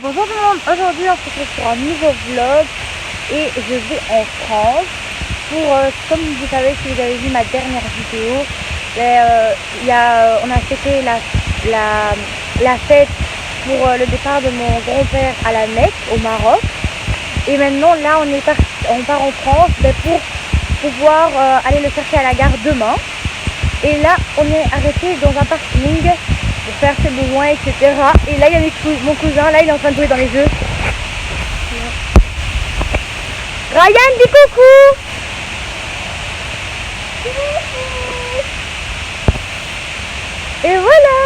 Bonjour tout le monde, aujourd'hui on se retrouve pour un nouveau vlog et je vais en France pour, comme vous savez, si vous avez vu ma dernière vidéo, on a fêté la fête pour le départ de mon grand-père à la Mecque au Maroc. Et maintenant là on part en France pour pouvoir aller le chercher à la gare demain. Et là on est arrêté dans un parking pour faire ses besoins, etc. Et là il y a mon cousin, là il est en train de jouer dans les jeux. Ryan, dis coucou. Et voilà.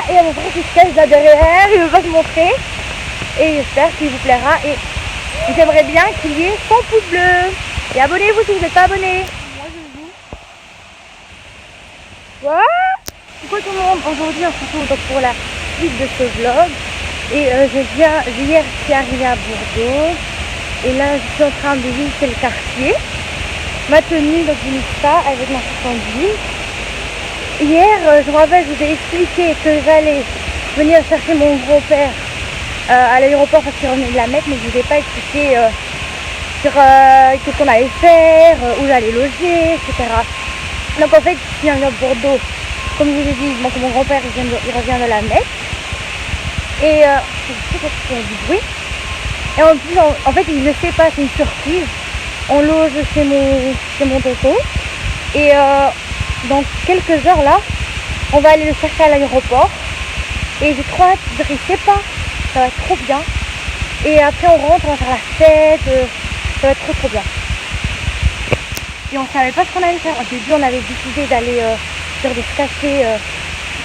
Et il y a mon frère qui se cache là derrière, il veut pas se montrer. Et j'espère qu'il vous plaira. Et j'aimerais bien qu'il y ait 100 pouces bleus. Et abonnez-vous si vous n'êtes pas abonné. Moi je joue. Quoi? Coucou tout le monde, aujourd'hui on se retrouve donc pour la suite de ce vlog. Et hier je suis arrivée à Bordeaux. Et là je suis en train de visiter le quartier. Ma tenue, donc je lis ça avec ma conduite. Hier, je me rappelle, je vous ai expliqué que j'allais venir chercher mon grand-père à l'aéroport parce qu'il revenait de la Mecque, mais je ne vous ai pas expliqué sur qu'est-ce qu'on allait faire, où j'allais loger, etc. Donc en fait, je viens à Bordeaux, comme je vous ai dit, mon grand-père il revient de la Mecque. Et je sais pas si on dit bruit. Et en plus, en fait, il ne le sait pas, c'est une surprise. On loge chez mon tonton. Et dans quelques heures là, on va aller le chercher à l'aéroport. Et j'ai trop hâte, il sait pas, ça va être trop bien. Et après on rentre, on va faire la fête, ça va être trop bien. Et on savait pas ce qu'on allait faire. Au début on avait décidé d'aller faire des cafés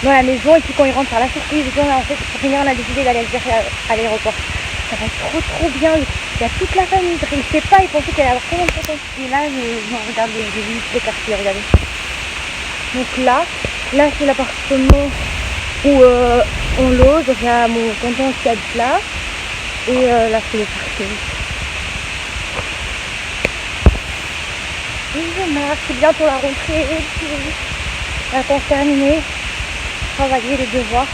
dans la maison. Et puis quand il rentre faire la surprise, et puis en fait pour finir on a décidé d'aller le chercher à l'aéroport. Ça va être trop bien. Il y a toute la famille, il ne sait pas, il pensait qu'elle allait avoir tellement de photos. Et là, je regarde les visites des quartiers, regardez. Donc là c'est l'appartement où on loge. Il y a mon tonton qui habite là. Et là c'est le quartier. C'est bientôt la rentrée. La vacances terminée. Travailler, les devoirs.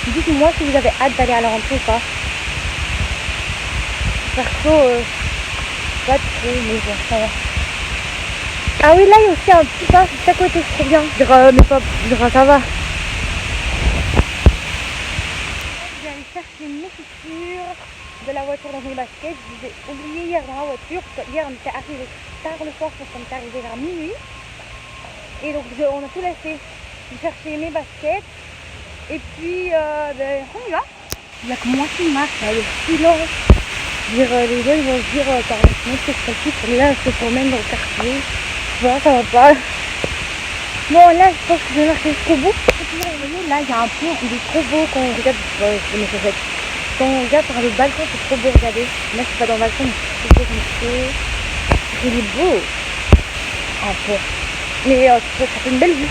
Dites-moi si vous avez hâte d'aller à la rentrée ou pas. Perso, pas trop, mais bon, ça va. Ah oui, là il y a aussi un petit parc juste à côté, c'est trop bien. Mais pas, ça va. Je vais aller chercher mes chaussures de la voiture dans mes baskets. Je les ai oubliées hier dans la voiture, parce que hier on était arrivé tard le soir, parce qu'on était arrivé vers minuit. Et donc on a tout laissé. J'ai cherché mes baskets. Et puis, on y va. Il n'y a que moi qui marche, là, le silence. Les gens ils vont se dire par exemple que c'est là je se promène dans le quartier. Voilà, ça va pas. Bon là je pense que je vais marcher jusqu'au bout. Là il y a un pont, il est trop beau quand on regarde. Quand on regarde par le balcon c'est trop beau, regardez. Là je suis pas dans le balcon mais c'est trop beau comme c'est. Il est beau. Un peu. Mais ça fait une belle vue.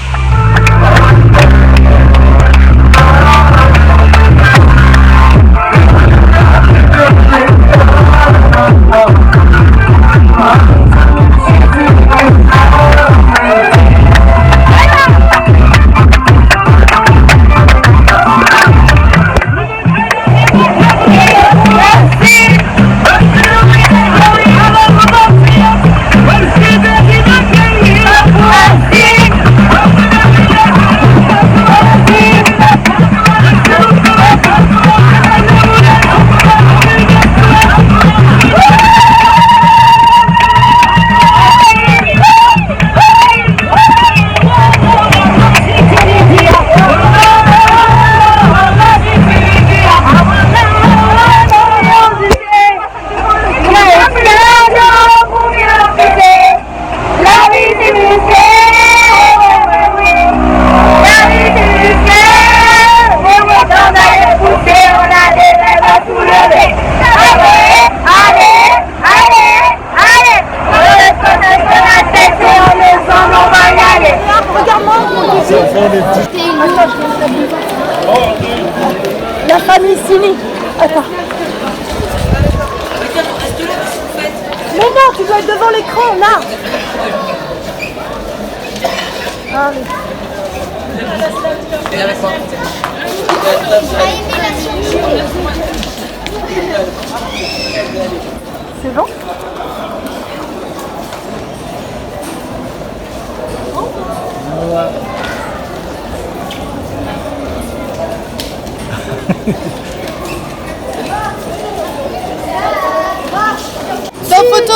La famille Sini. Attends. Mais non, tu dois être devant l'écran, là. Ah oui. Viens avec moi.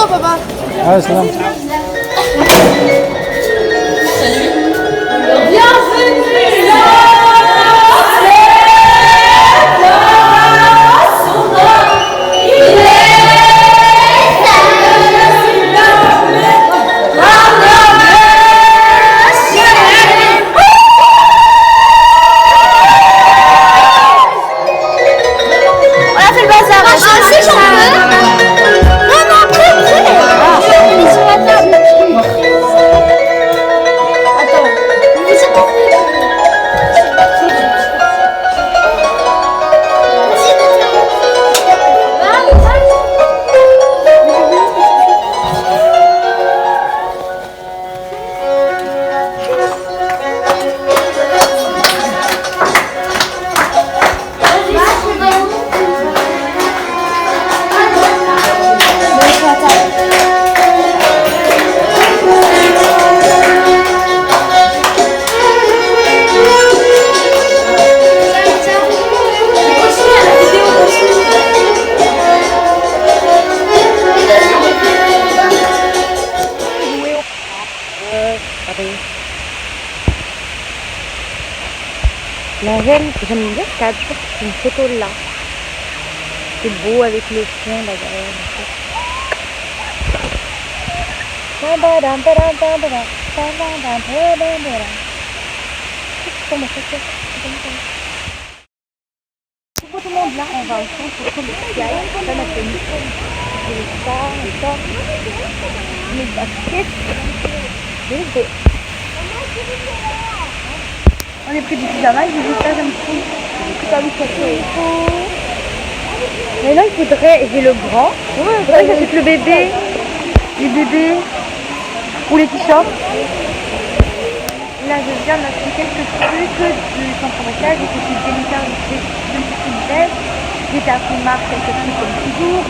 Ciao papa. Ah, ça va. Bienvenue là. Là, j'aime bien ce cadre, c'est une photo là. C'est beau avec le chien là derrière. Pour tout le monde là, on va au centre commercial. Ça m'a tenu. J'ai ça, mes baskets. On est pris du pyjama, j'ai vu ça, j'aime trop. C'est pas mis ça. Mais là, il faudrait, j'ai le grand. Il faudrait que j'achète le bébé, les bébés ou les t-shirts. Là, je viens d'acheter quelques trucs du centre commercial. J'ai fait des délicats, j'ai fait une tête. J'ai été à Primark, quelques trucs comme toujours.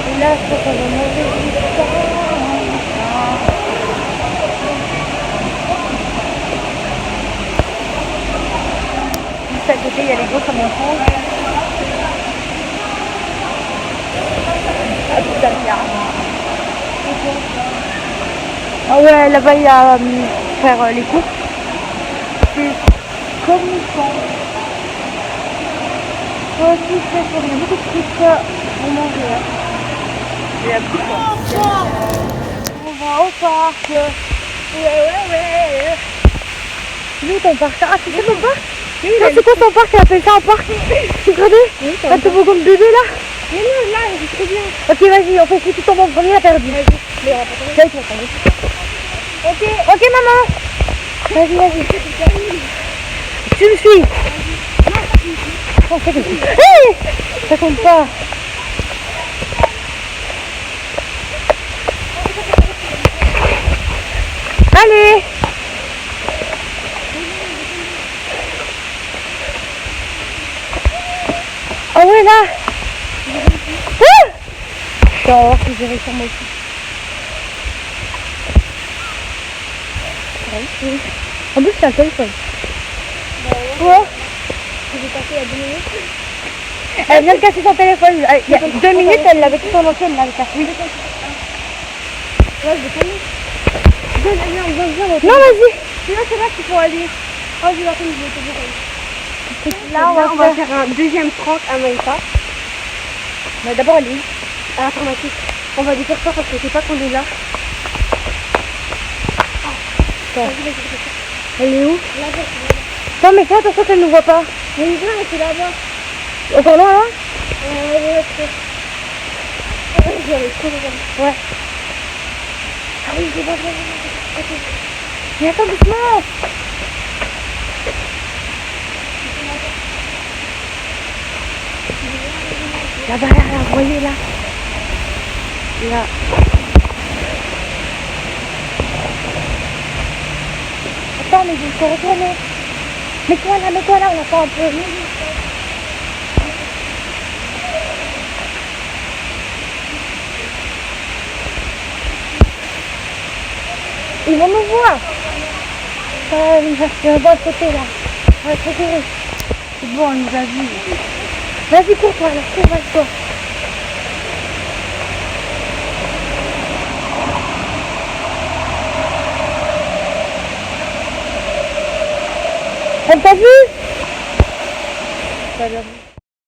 Et là, je crois qu'on va manger du temps. À côté, il y a les gros comme en France. Ah ouais, là-bas, il y a faire les courses. C'est comme ils sont. Tout fait pour rien. Beaucoup de trucs pour manger. Il y a beaucoup de choses. On va au parc. Ouais. C'est où ton parc? Ah, c'est ça ton parc? Oui, c'est quoi ton parc? Elle appelle ça un parc? Tu connais? Oui, un toboggan de bébé là? Mais non, là, c'est trop bien. Ok, vas-y, on fait si tu tombes en premier, t'as perdu. Vas-y, ok, maman. Vas-y. Tu me suis. Hey, ça compte pas. Allez. Ah ouais là. On va voir si j'ai réussi moi aussi. Oui. En plus c'est un téléphone. Ouais. Je vais passer à 2 minutes. Elle vient de casser son téléphone. Il y a 2 minutes, elle l'avait tout en entier, elle l'avait cassé. Oui. Ouais, je vais pas. Non, vas-y. C'est là qu'il faut aller. Oh, je vais attendre, je vais te dire. Là, on va faire un deuxième prank à Maïta. Mais d'abord, elle est où? À la pharmacie. On va lui faire ça parce que je sais pas qu'on est là. Elle est où? Là-bas. Non, mais fais attention qu'elle ne nous voit pas. Mais il vient, c'est là-bas. Encore loin, là? Ouais. Ah oui, j'ai pas vu. Mais attends, doucement. Là-bas, là, vous voyez, là. Là. Attends, mais il faut retourner. Mets-toi là, on attend un peu. Ils vont nous voir. Il va à côté là. On va se courir. C'est bon, on nous a vus. Vas-y, cours-toi là, cours-toi. Elle t'a vu? Pas bien vu.